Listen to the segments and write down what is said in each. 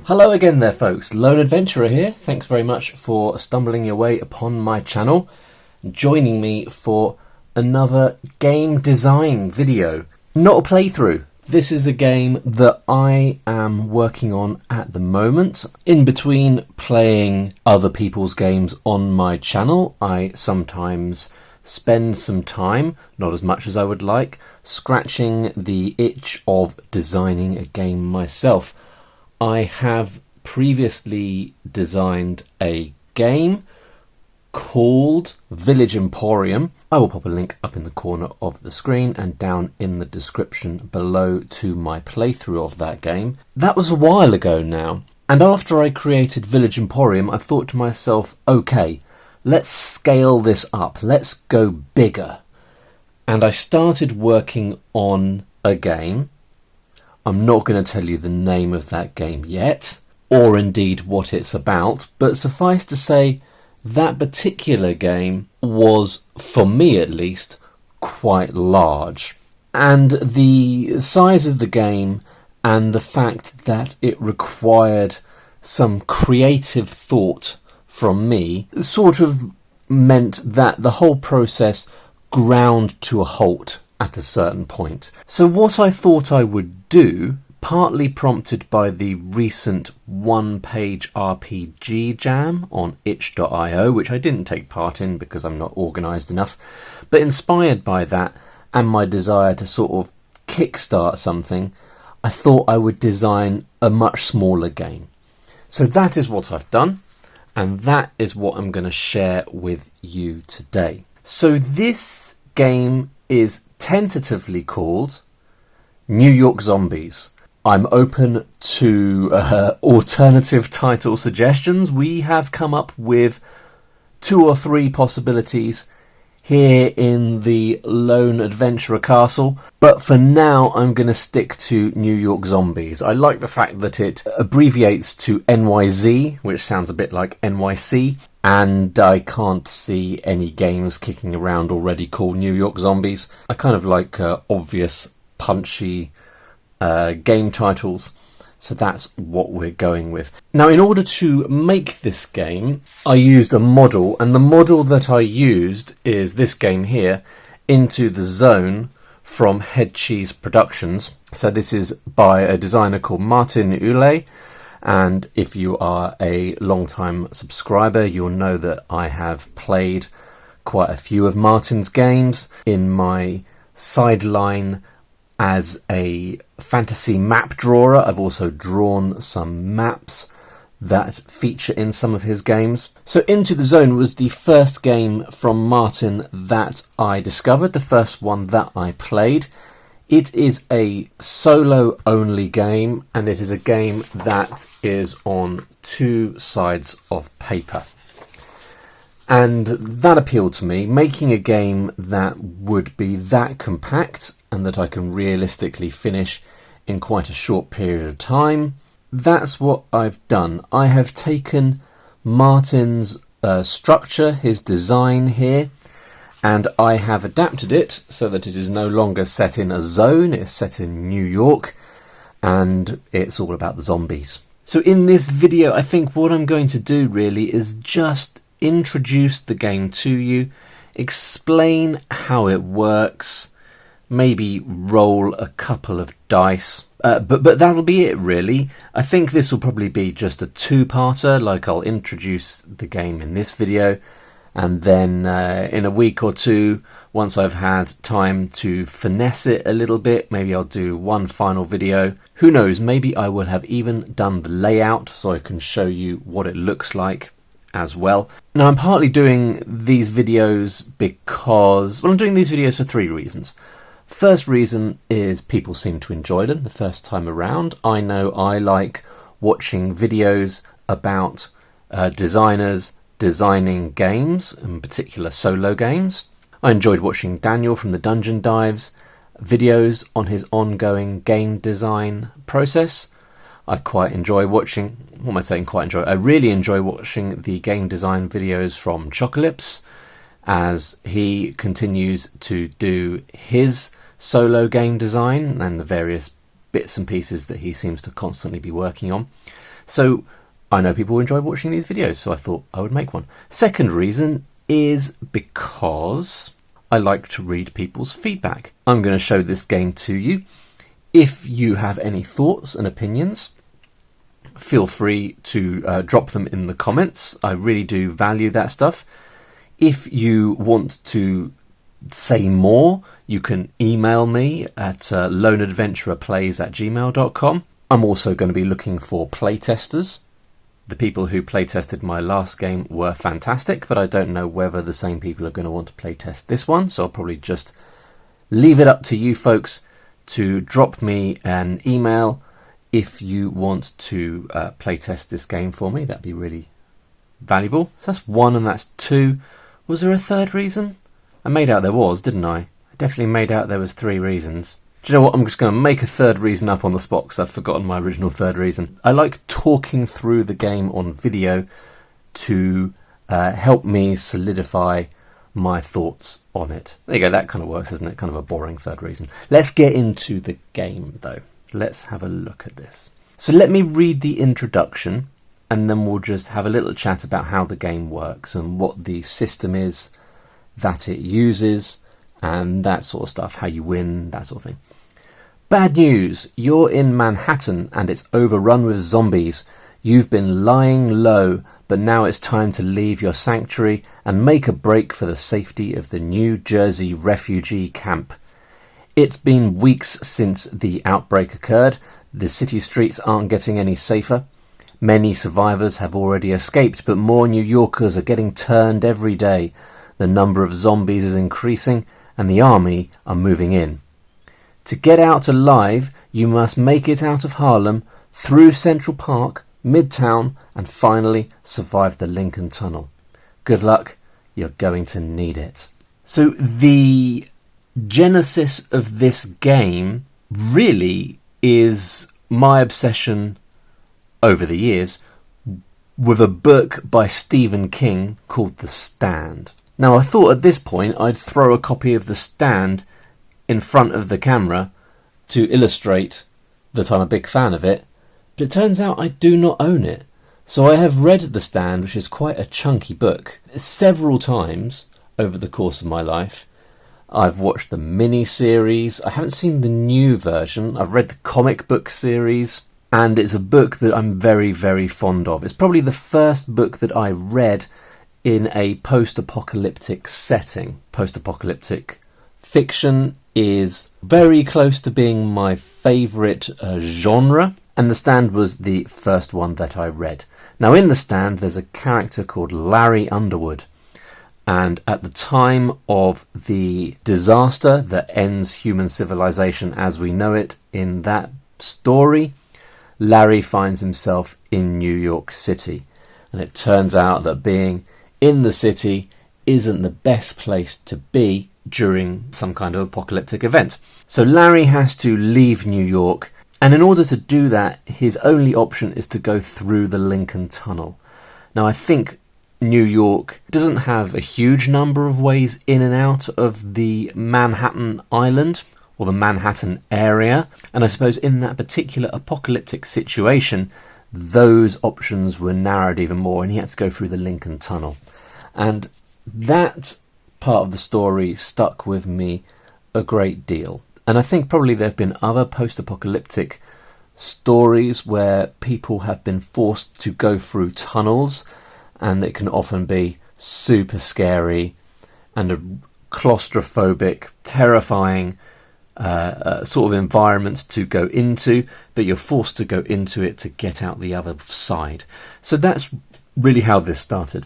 Hello again there folks, Lone Adventurer here. Thanks very much for stumbling your way upon my channel, joining me for another game design video. Not a playthrough. This is a game that I am working on at the moment. In between playing other people's games on my channel, I sometimes spend some time, not as much as I would like, scratching the itch of designing a game myself. I have previously designed a game called Village Emporium. I will pop a link up in the corner of the screen and down in the description below to my playthrough of that game. That was a while ago now, and after I created Village Emporium I thought to myself, okay, let's scale this up, let's go bigger. And I started working on a game. I'm not going to tell you the name of that game yet, or indeed what it's about, but suffice to say, that particular game was, for me at least, quite large. And the size of the game and the fact that it required some creative thought from me sort of meant that the whole process ground to a halt at a certain point. So what I thought I would do, partly prompted by the recent one-page RPG jam on itch.io, which I didn't take part in because I'm not organised enough, but inspired by that and my desire to sort of kickstart something, I thought I would design a much smaller game. So that is what I've done, and that is what I'm going to share with you today. So this game is tentatively called New York Zombies. I'm open to alternative title suggestions. We have come up with 2 or 3 possibilities here in the Lone Adventurer Castle, but for now I'm going to stick to New York Zombies. I like the fact that it abbreviates to NYZ, which sounds a bit like NYC, and I can't see any games kicking around already called New York Zombies. I kind of like obvious, punchy game titles, so that's what we're going with. Now, in order to make this game, I used a model, and the model that I used is this game here, Into the Zone, from Headcheese Productions. So this is by a designer called Martin Ulay, and if you are a long-time subscriber, you'll know that I have played quite a few of Martin's games in my sideline as a fantasy map drawer. I've also drawn some maps that feature in some of his games. So Into the Zone was the first game from Martin that I discovered, the first one that I played. It is a solo-only game, and it is a game that is on 2 sides of paper. And that appealed to me, making a game that would be that compact and that I can realistically finish in quite a short period of time. That's what I've done. I have taken Martin's structure, his design here, and I have adapted it so that it is no longer set in a zone, it's set in New York, and it's all about the zombies. So in this video, I think what I'm going to do really is just introduce the game to you, explain how it works, maybe roll a couple of dice, but that'll be it really. I think this will probably be just a 2-parter, like I'll introduce the game in this video, and then in a week or 2, once I've had time to finesse it a little bit, maybe I'll do one final video. Who knows, maybe I will have even done the layout so I can show you what it looks like as well. Now, I'm partly doing these videos because, well, I'm doing these videos for 3 reasons. First reason is people seem to enjoy them the first time around. I know I like watching videos about designers designing games, in particular solo games. I enjoyed watching Daniel from the Dungeon Dives videos on his ongoing game design process. I quite enjoy watching, what am I saying quite enjoy? I really enjoy watching the game design videos from Chocalypse as he continues to do his solo game design and the various bits and pieces that he seems to constantly be working on. So I know people enjoy watching these videos, so I thought I would make one. Second reason is because I like to read people's feedback. I'm going to show this game to you. If you have any thoughts and opinions, feel free to drop them in the comments. I really do value that stuff. If you want to say more, you can email me at loneadventurerplays@gmail.com. I'm also going to be looking for playtesters. The people who playtested my last game were fantastic, but I don't know whether the same people are going to want to playtest this one, so I'll probably just leave it up to you folks to drop me an email if you want to playtest this game for me. That'd be really valuable. So that's one and that's two. Was there a third reason? I made out there was, didn't I? I definitely made out there was 3 reasons. Do you know what? I'm just going to make a third reason up on the spot because I've forgotten my original third reason. I like talking through the game on video to help me solidify my thoughts on it. There you go, that kind of works, isn't it? Kind of a boring third reason. Let's get into the game though. Let's have a look at this. So let me read the introduction and then we'll just have a little chat about how the game works and what the system is that it uses and that sort of stuff, how you win, that sort of thing. Bad news, you're in Manhattan and it's overrun with zombies. You've been lying low, but now it's time to leave your sanctuary and make a break for the safety of the New Jersey refugee camp. It's been weeks since the outbreak occurred. The city streets aren't getting any safer. Many survivors have already escaped, but more New Yorkers are getting turned every day. The number of zombies is increasing and the army are moving in. To get out alive, you must make it out of Harlem, through Central Park, Midtown, and finally survive the Lincoln Tunnel. Good luck, you're going to need it. So the genesis of this game really is my obsession over the years with a book by Stephen King called The Stand. Now I thought at this point I'd throw a copy of The Stand in front of the camera to illustrate that I'm a big fan of it, but it turns out I do not own it. So I have read The Stand, which is quite a chunky book, several times over the course of my life. I've watched the mini-series, I haven't seen the new version, I've read the comic book series, and it's a book that I'm very, very fond of. It's probably the first book that I read in a post-apocalyptic setting. Post-apocalyptic fiction is very close to being my favourite genre, and The Stand was the first one that I read. Now in The Stand there's a character called Larry Underwood, and at the time of the disaster that ends human civilization as we know it in that story, Larry finds himself in New York City, and it turns out that being in the city isn't the best place to be during some kind of apocalyptic event. So Larry has to leave New York, and in order to do that his only option is to go through the Lincoln Tunnel. Now I think New York doesn't have a huge number of ways in and out of the Manhattan Island or the Manhattan area, and I suppose in that particular apocalyptic situation those options were narrowed even more and he had to go through the Lincoln Tunnel. And that part of the story stuck with me a great deal. And I think probably there have been other post-apocalyptic stories where people have been forced to go through tunnels, and it can often be super scary and a claustrophobic, terrifying sort of environment to go into, but you're forced to go into it to get out the other side. So that's really how this started.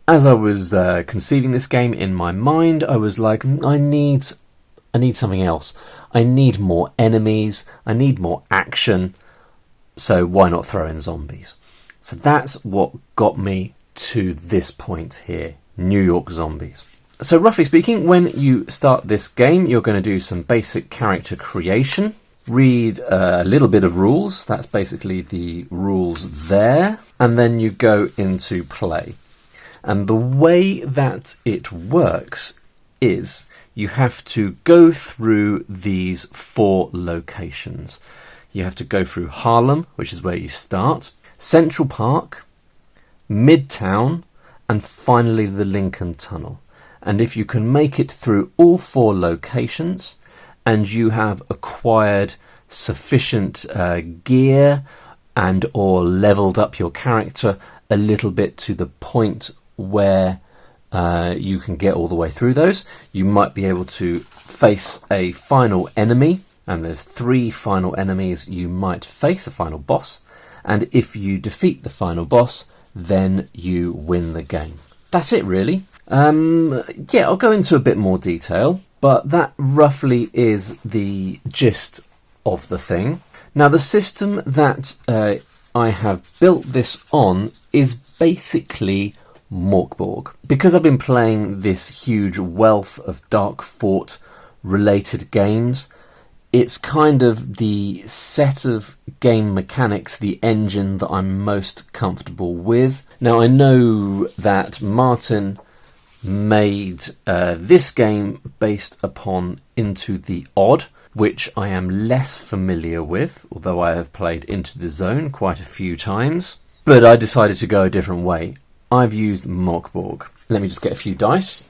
As I was conceiving this game in my mind, I was like, I need something else. I need more enemies. I need more action. So why not throw in zombies? So that's what got me to this point here, New York zombies. So roughly speaking, when you start this game, you're going to do some basic character creation, read a little bit of rules. That's basically the rules there. And then you go into play. And the way that it works is you have to go through these 4 locations. You have to go through Harlem, which is where you start. Central Park, Midtown, and finally the Lincoln Tunnel. And if you can make it through all 4 locations and you have acquired sufficient gear and or leveled up your character a little bit to the point where you can get all the way through those, you might be able to face a final enemy. And there's 3 final enemies you might face, a final boss. And if you defeat the final boss, then you win the game. That's it, really. Yeah, I'll go into a bit more detail, but that roughly is the gist of the thing. Now, the system that I have built this on is basically Morkborg. Because I've been playing this huge wealth of Dark Fort related games, it's kind of the set of game mechanics, the engine that I'm most comfortable with. Now, I know that Martin made this game based upon Into the Odd, which I am less familiar with, although I have played Into the Zone quite a few times. But I decided to go a different way. I've used Morkborg. Let me just get a few dice.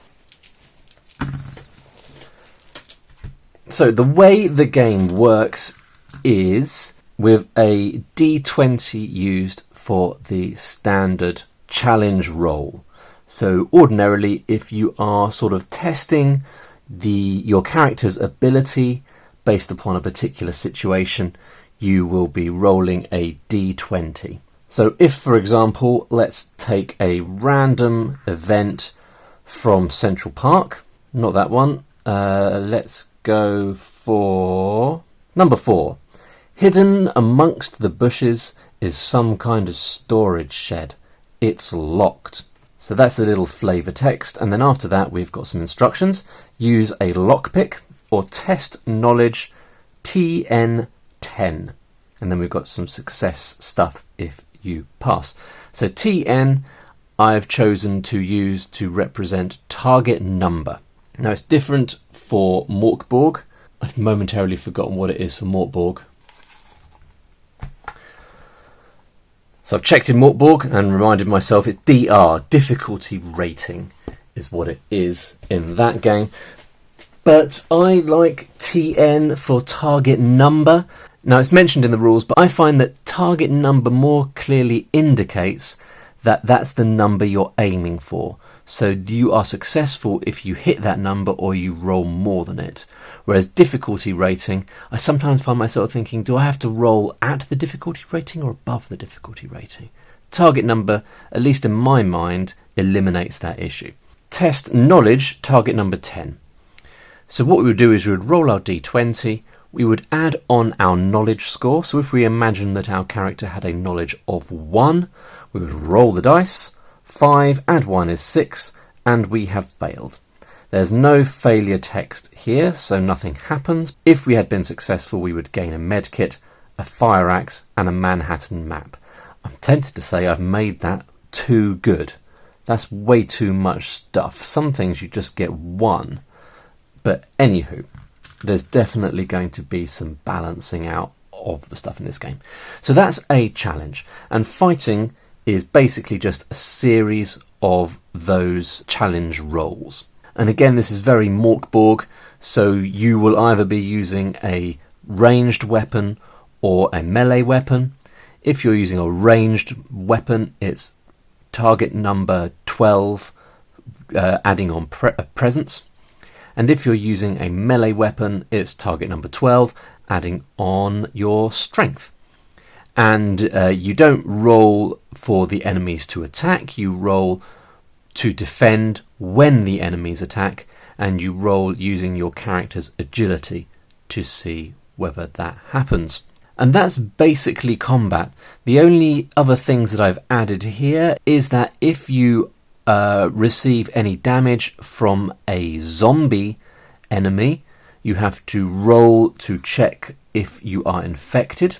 So the way the game works is with a D20 used for the standard challenge roll. So ordinarily, if you are sort of testing your character's ability based upon a particular situation, you will be rolling a D20. So if, for example, let's take a random event from Central Park, not that one, let's go for number 4. Hidden amongst the bushes is some kind of storage shed. It's locked. So that's a little flavour text, and then after that we've got some instructions. Use a lockpick or test knowledge TN10. And then we've got some success stuff if you pass. So TN I've chosen to use to represent target number. Now it's different for Morkborg. I've momentarily forgotten what it is for Morkborg. So I've checked in Morkborg and reminded myself it's DR, difficulty rating, is what it is in that game. But I like TN for target number. Now it's mentioned in the rules, but I find that target number more clearly indicates that that's the number you're aiming for. So you are successful if you hit that number or you roll more than it. Whereas difficulty rating, I sometimes find myself thinking, do I have to roll at the difficulty rating or above the difficulty rating? Target number, at least in my mind, eliminates that issue. Test knowledge, target number 10. So what we would do is we would roll our d20, we would add on our knowledge score. So if we imagine that our character had a knowledge of 1, we would roll the dice. 5 add 1 is 6, and we have failed. There's no failure text here, so nothing happens. If we had been successful, we would gain a medkit, a fire axe, and a Manhattan map. I'm tempted to say I've made that too good. That's way too much stuff. Some things you just get 1. But anywho, there's definitely going to be some balancing out of the stuff in this game. So that's a challenge. And fighting is basically just a series of those challenge rolls. And again, this is very Morkborg, so you will either be using a ranged weapon or a melee weapon. If you're using a ranged weapon, it's target number 12, adding on presence. And if you're using a melee weapon, it's target number 12, adding on your strength. And you don't roll for the enemies to attack, you roll to defend when the enemies attack, and you roll using your character's agility to see whether that happens. And that's basically combat. The only other things that I've added here is that if you receive any damage from a zombie enemy, you have to roll to check if you are infected.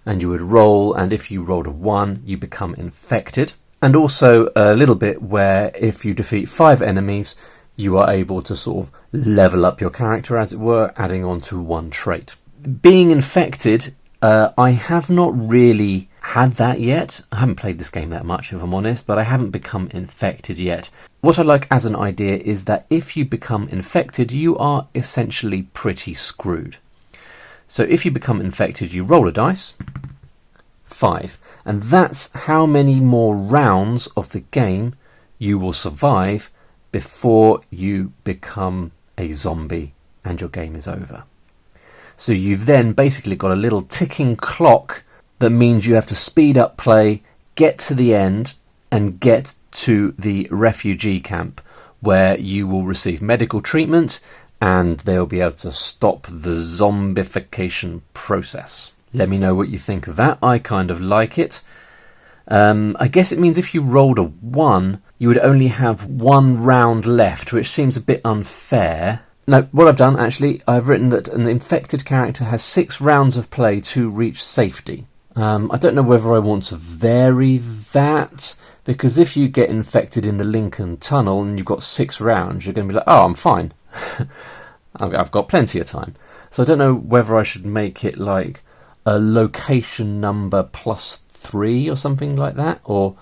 And you would roll, and if you rolled a 1, you become infected. And also a little bit where if you defeat 5 enemies, you are able to sort of level up your character, as it were, adding on to 1 trait. Being infected, I have not really had that yet. I haven't played this game that much, if I'm honest, but I haven't become infected yet. What I like as an idea is that if you become infected, you are essentially pretty screwed. So if you become infected, you roll a dice, 5, and that's how many more rounds of the game you will survive before you become a zombie and your game is over. So you've then basically got a little ticking clock that means you have to speed up play, get to the end, and get to the refugee camp where you will receive medical treatment and they'll be able to stop the zombification process. Let me know what you think of that. I kind of like it. I guess it means if you rolled a 1, you would only have 1 round left, which seems a bit unfair. No, what I've done, actually, I've written that an infected character has 6 rounds of play to reach safety. I don't know whether I want to vary that, because if you get infected in the Lincoln Tunnel and you've got 6 rounds, you're going to be like, oh, I'm fine. I've got plenty of time. So I don't know whether I should make it like a location number plus 3 or something like that, or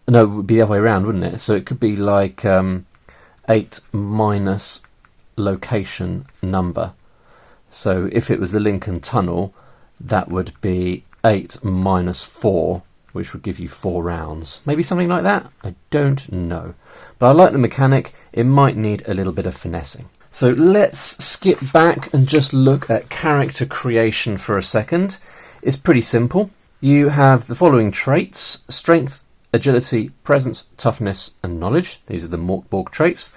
no, it would be the other way around, wouldn't it? So it could be like 8 minus location number. So if it was the Lincoln Tunnel, that would be 8 minus 4, which would give you 4 rounds. Maybe something like that? I don't know. But I like the mechanic. It might need a little bit of finessing. So let's skip back and just look at character creation for a second. It's pretty simple. You have the following traits: strength, agility, presence, toughness, and knowledge. These are the Morkborg traits.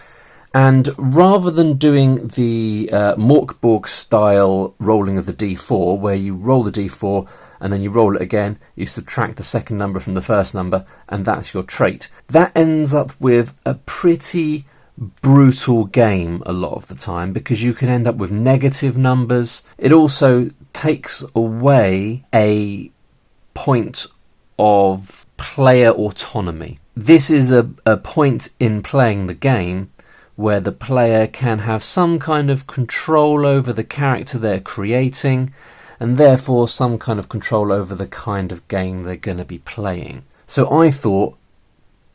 And rather than doing the Morkborg style rolling of the d4, where you roll the d4 and then you roll it again, you subtract the second number from the first number, and that's your trait. That ends up with a pretty brutal game a lot of the time, because you can end up with negative numbers. It also takes away a point of player autonomy. This is a point in playing the game where the player can have some kind of control over the character they're creating, and therefore some kind of control over the kind of game they're going to be playing. So I thought,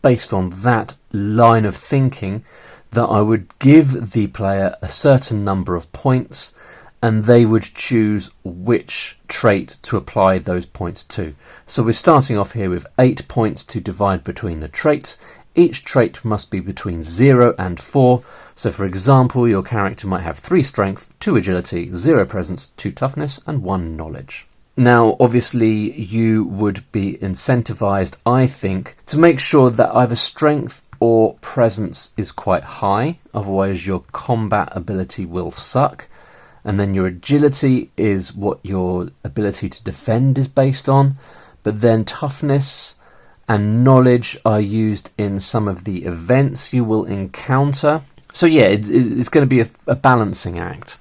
based on that line of thinking, that I would give the player a certain number of points and they would choose which trait to apply those points to. So we're starting off here with 8 points to divide between the traits. Each trait must be between 0 and 4. So for example, your character might have 3 strength, 2 agility, 0 presence, 2 toughness, and 1 knowledge. Now, obviously, you would be incentivized, I think, to make sure that either strength or presence is quite high. Otherwise, your combat ability will suck. And then your agility is what your ability to defend is based on. But then toughness and knowledge are used in some of the events you will encounter. So yeah, it's going to be a balancing act.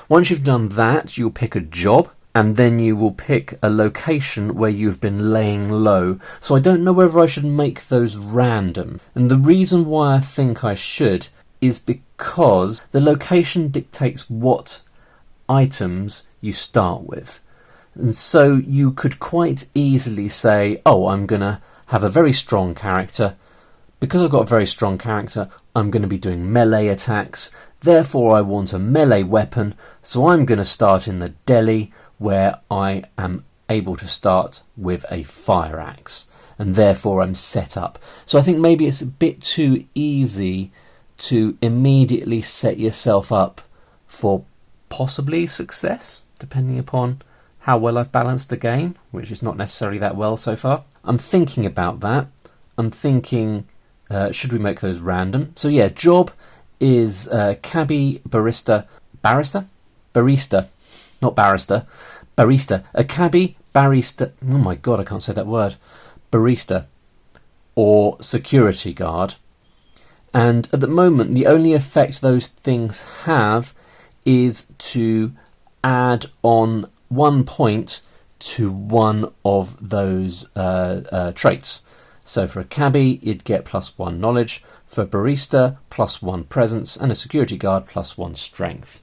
Once you've done that, you'll pick a job, and then you will pick a location where you've been laying low. So I don't know whether I should make those random. And the reason why I think I should is because the location dictates what items you start with. And so you could quite easily say, oh, I'm going to have a very strong character. Because I've got a very strong character, I'm going to be doing melee attacks. Therefore, I want a melee weapon. So I'm going to start in the deli, where I am able to start with a fire axe. And therefore, I'm set up. So I think maybe it's a bit too easy to immediately set yourself up for possibly success, depending upon how well I've balanced the game, which is not necessarily that well so far. I'm thinking about that. I'm thinking, should we make those random? So yeah, job is cabbie, barista, not barrister, barista. A cabbie, barista, oh my god, I can't say that word. Barista or security guard. And at the moment, the only effect those things have is to add on 1 point to one of those traits. So for a cabbie, you'd get +1 knowledge. For a barista, +1 presence. And a security guard, +1 strength.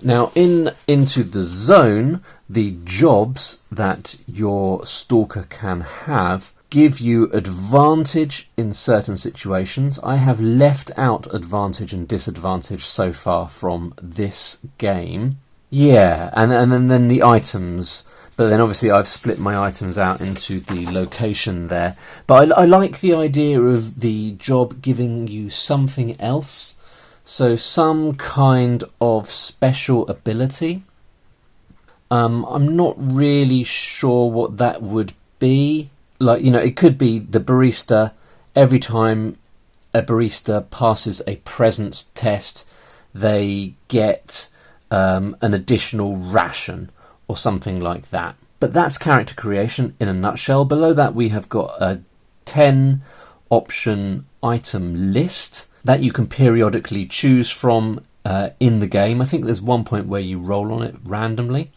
Now, into the zone, the jobs that your stalker can have give you advantage in certain situations. I have left out advantage and disadvantage so far from this game. Yeah, and then the items. But then obviously I've split my items out into the location there. But I like the idea of the job giving you something else. So some kind of special ability. I'm not really sure what that would be. Like, you know, it could be the barista. Every time a barista passes a presence test, they get an additional ration or something like that. But that's character creation in a nutshell. Below that we have got a 10 option item list that you can periodically choose from in the game. I think there's one point where you roll on it randomly.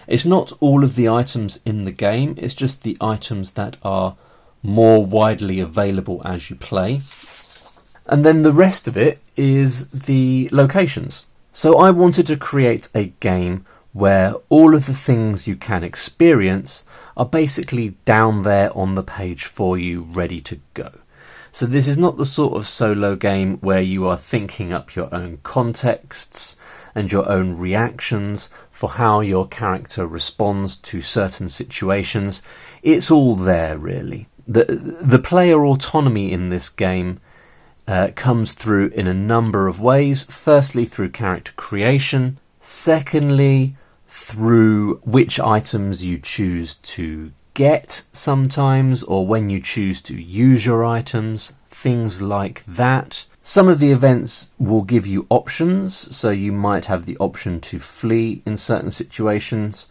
It's not all of the items in the game, it's just the items that are more widely available as you play. And then the rest of it is the locations. So I wanted to create a game where all of the things you can experience are basically down there on the page for you, ready to go. So this is not the sort of solo game where you are thinking up your own contexts and your own reactions for how your character responds to certain situations. It's all there, really. The player autonomy in this game comes through in a number of ways. Firstly, through character creation. Secondly, through which items you choose to get sometimes, or when you choose to use your items, things like that. Some of the events will give you options, so you might have the option to flee in certain situations,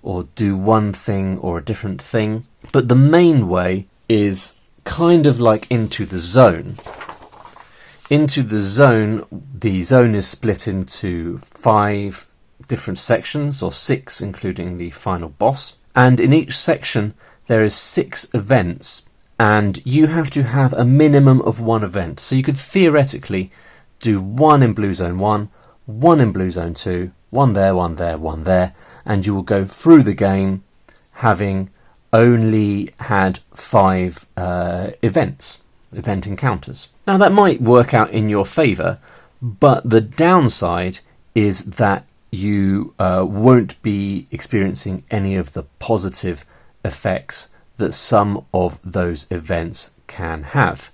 or do one thing or a different thing. But the main way is kind of like Into the Zone. Into the zone is split into 5 different sections, or 6 including the final boss, and in each section there is 6 events, and you have to have a minimum of 1 event. So you could theoretically do 1 in Blue Zone 1, 1 in Blue Zone 2, 1 there, 1 there, 1 there, and you will go through the game having only had 5 event encounters. Now that might work out in your favour, but the downside is that you won't be experiencing any of the positive effects that some of those events can have.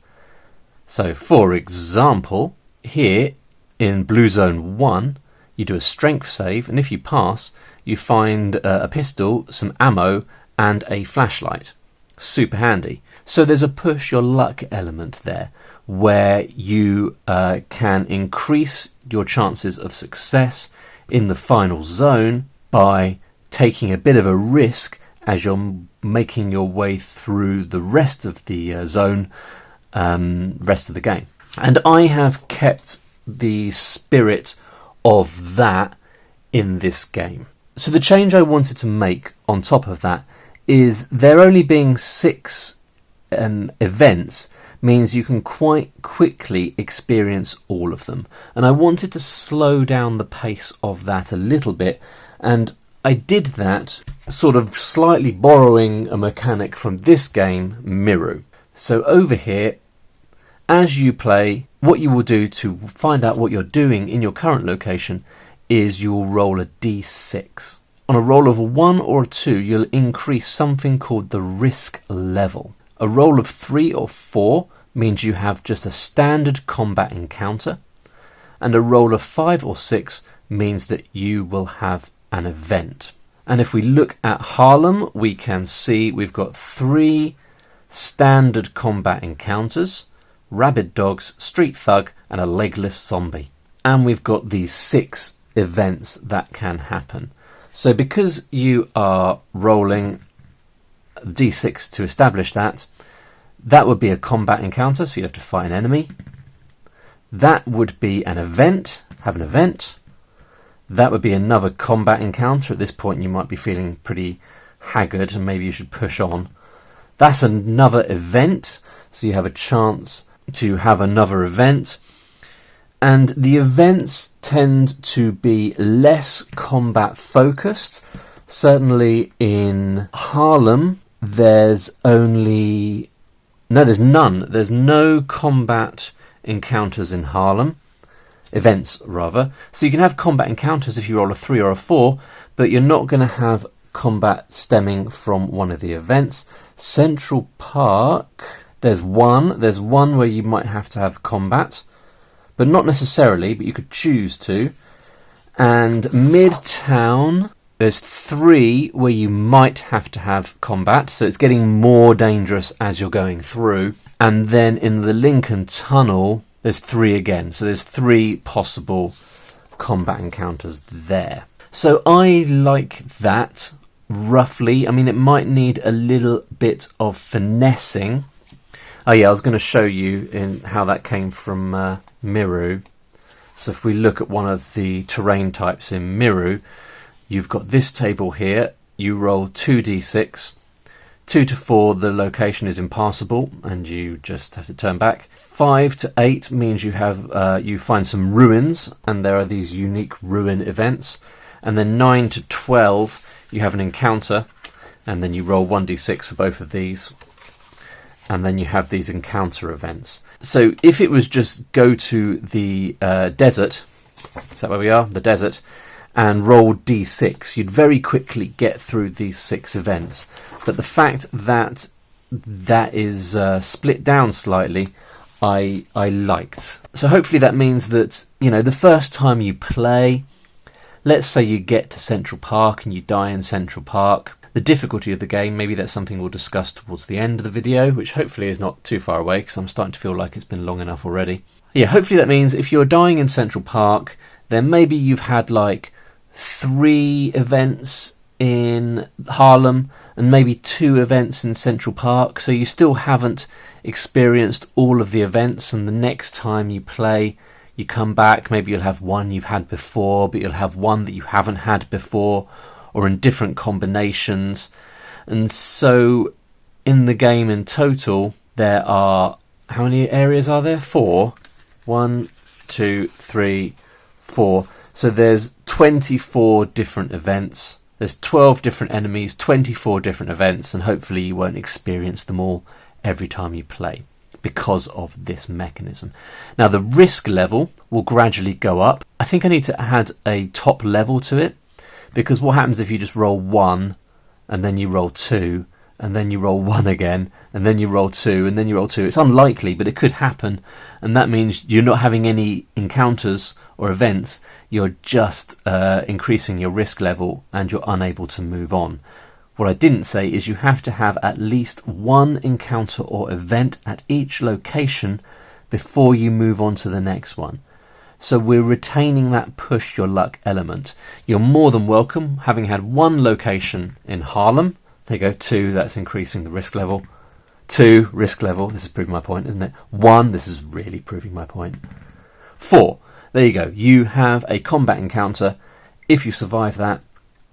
So for example, here in Blue Zone 1 you do a strength save, and if you pass you find a pistol, some ammo and a flashlight. Super handy. So there's a push your luck element there, where you can increase your chances of success in the final zone by taking a bit of a risk as you're making your way through the rest of the zone, rest of the game. And I have kept the spirit of that in this game. So the change I wanted to make on top of that is there only being 6 events means you can quite quickly experience all of them, and I wanted to slow down the pace of that a little bit, and I did that sort of slightly borrowing a mechanic from this game, Miru. So over here, as you play, what you will do to find out what you're doing in your current location is you will roll a d6. On a roll of a 1 or a 2, you'll increase something called the risk level. A roll of 3 or 4 means you have just a standard combat encounter, and a roll of 5 or 6 means that you will have an event. And if we look at Harlem, we can see we've got 3 standard combat encounters: rabid dogs, street thug and a legless zombie. And we've got these 6 events that can happen. So because you are rolling d6 to establish that, that would be a combat encounter, so you'd have to fight an enemy. That would be an event, have an event. That would be another combat encounter. At this point you might be feeling pretty haggard and maybe you should push on. That's another event, so you have a chance to have another event. And the events tend to be less combat focused. Certainly in Harlem, there's none. There's no combat encounters in Harlem. Events, rather. So you can have combat encounters if you roll a 3 or a 4, but you're not going to have combat stemming from one of the events. Central Park, there's one where you might have to have combat, but not necessarily, but you could choose to. And Midtown, there's 3 where you might have to have combat, so it's getting more dangerous as you're going through. And then in the Lincoln Tunnel, there's 3 again, so there's 3 possible combat encounters there. So I like that, roughly. I mean, it might need a little bit of finessing. Oh yeah, I was going to show you in how that came from Miru. So if we look at one of the terrain types in Miru, you've got this table here. You roll 2d6. 2 to 4, the location is impassable, and you just have to turn back. 5 to 8 means you have you find some ruins, and there are these unique ruin events. And then 9 to 12, you have an encounter, and then you roll 1d6 for both of these. And then you have these encounter events. So if it was just go to the desert, is that where we are? The desert, and roll d6, you'd very quickly get through these 6 events. But the fact that that is split down slightly, I liked. So hopefully that means that, you know, the first time you play, let's say you get to Central Park and you die in Central Park. The difficulty of the game, maybe that's something we'll discuss towards the end of the video, which hopefully is not too far away because I'm starting to feel like it's been long enough already. Yeah, hopefully that means if you're dying in Central Park, then maybe you've had like 3 events in Harlem and maybe 2 events in Central Park, so you still haven't experienced all of the events, and the next time you play, you come back, maybe you'll have one you've had before, but you'll have one that you haven't had before, or in different combinations. And so in the game in total, there are, how many areas are there? 4. 1, 2, 3, 4. So there's 24 different events. There's 12 different enemies, 24 different events, and hopefully you won't experience them all every time you play because of this mechanism. Now the risk level will gradually go up. I think I need to add a top level to it, because what happens if you just roll 1 and then you roll 2 and then you roll 1 again and then you roll 2 and then you roll 2? It's unlikely, but it could happen, and that means you're not having any encounters or events. You're just increasing your risk level and you're unable to move on. What I didn't say is you have to have at least 1 encounter or event at each location before you move on to the next one. So we're retaining that push your luck element. You're more than welcome, having had 1 location in Harlem. There you go, 2, that's increasing the risk level. 2, risk level, this is proving my point, isn't it? 1, this is really proving my point. 4, there you go, you have a combat encounter. If you survive that,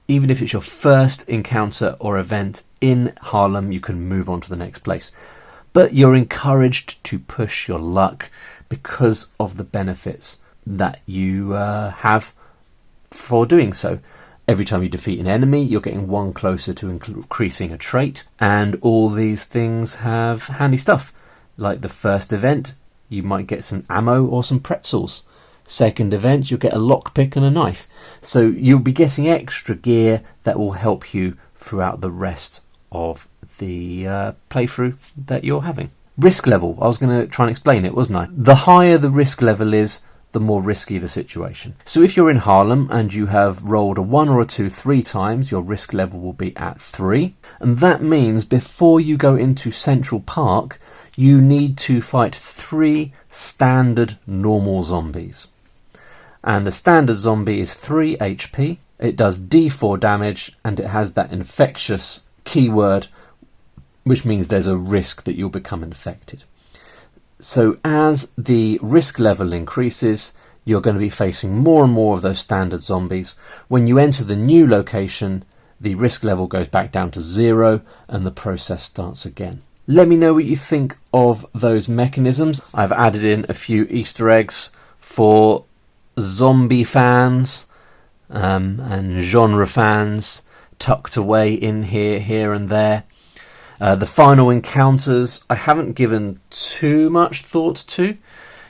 even if it's your first encounter or event in Harlem, you can move on to the next place. But you're encouraged to push your luck because of the benefits that you have for doing so. Every time you defeat an enemy, you're getting 1 closer to increasing a trait, and all these things have handy stuff. Like the first event, you might get some ammo or some pretzels. Second event, you'll get a lockpick and a knife. So you'll be getting extra gear that will help you throughout the rest of the playthrough that you're having. Risk level, I was going to try and explain it, wasn't I? The higher the risk level is, the more risky the situation. So if you're in Harlem and you have rolled a 1 or a 2 3 times, your risk level will be at 3. And that means before you go into Central Park, you need to fight 3 standard normal zombies. And the standard zombie is 3 HP, it does D4 damage, and it has that infectious keyword, which means there's a risk that you'll become infected. So as the risk level increases, you're going to be facing more and more of those standard zombies. When you enter the new location, the risk level goes back down to 0 and the process starts again. Let me know what you think of those mechanisms. I've added in a few Easter eggs for zombie fans and genre fans tucked away in here and there. The final encounters I haven't given too much thought to.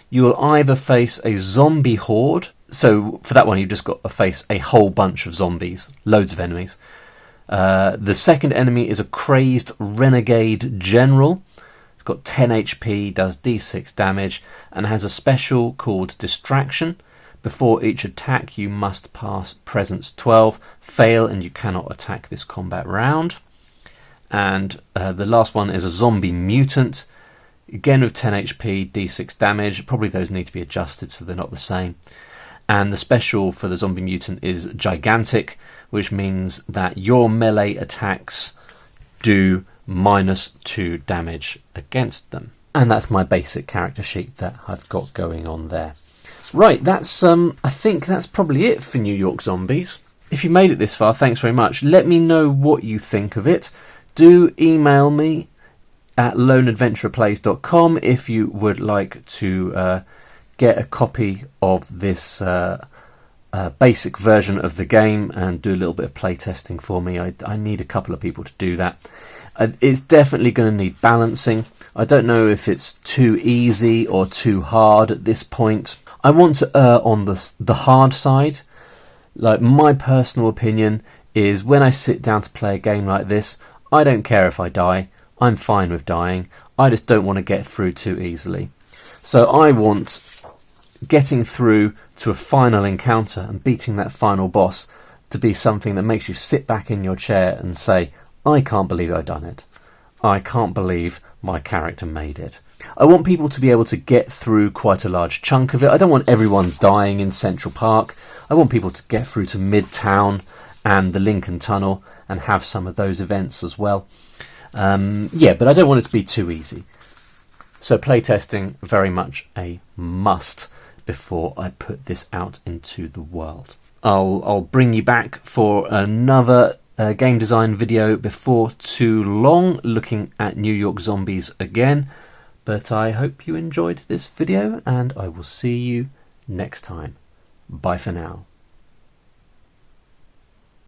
You will either face a zombie horde. So for that one, you've just got to face a whole bunch of zombies, loads of enemies. The second enemy is a crazed renegade general. It's got 10 HP, does D6 damage, and has a special called Distraction. Before each attack, you must pass Presence 12, fail, and you cannot attack this combat round. And the last one is a zombie mutant, again with 10 HP, D6 damage. Probably those need to be adjusted so they're not the same. And the special for the zombie mutant is Gigantic, which means that your melee attacks do -2 damage against them. And that's my basic character sheet that I've got going on there. Right, that's I think that's probably it for New York Zombies. If you made it this far, thanks very much. Let me know what you think of it. Do email me at loneadventurerplays.com if you would like to get a copy of this basic version of the game and do a little bit of playtesting for me. I need a couple of people to do that. It's definitely going to need balancing. I don't know if it's too easy or too hard at this point. I want to err on the hard side. Like, my personal opinion is when I sit down to play a game like this, I don't care if I die. I'm fine with dying. I just don't want to get through too easily. So I want getting through to a final encounter and beating that final boss to be something that makes you sit back in your chair and say, I can't believe I've done it. I can't believe my character made it. I want people to be able to get through quite a large chunk of it. I don't want everyone dying in Central Park. I want people to get through to Midtown and the Lincoln Tunnel and have some of those events as well. Yeah, but I don't want it to be too easy. So playtesting, very much a must before I put this out into the world. I'll bring you back for another game design video before too long, looking at New York Zombies again. But I hope you enjoyed this video, and I will see you next time. Bye for now.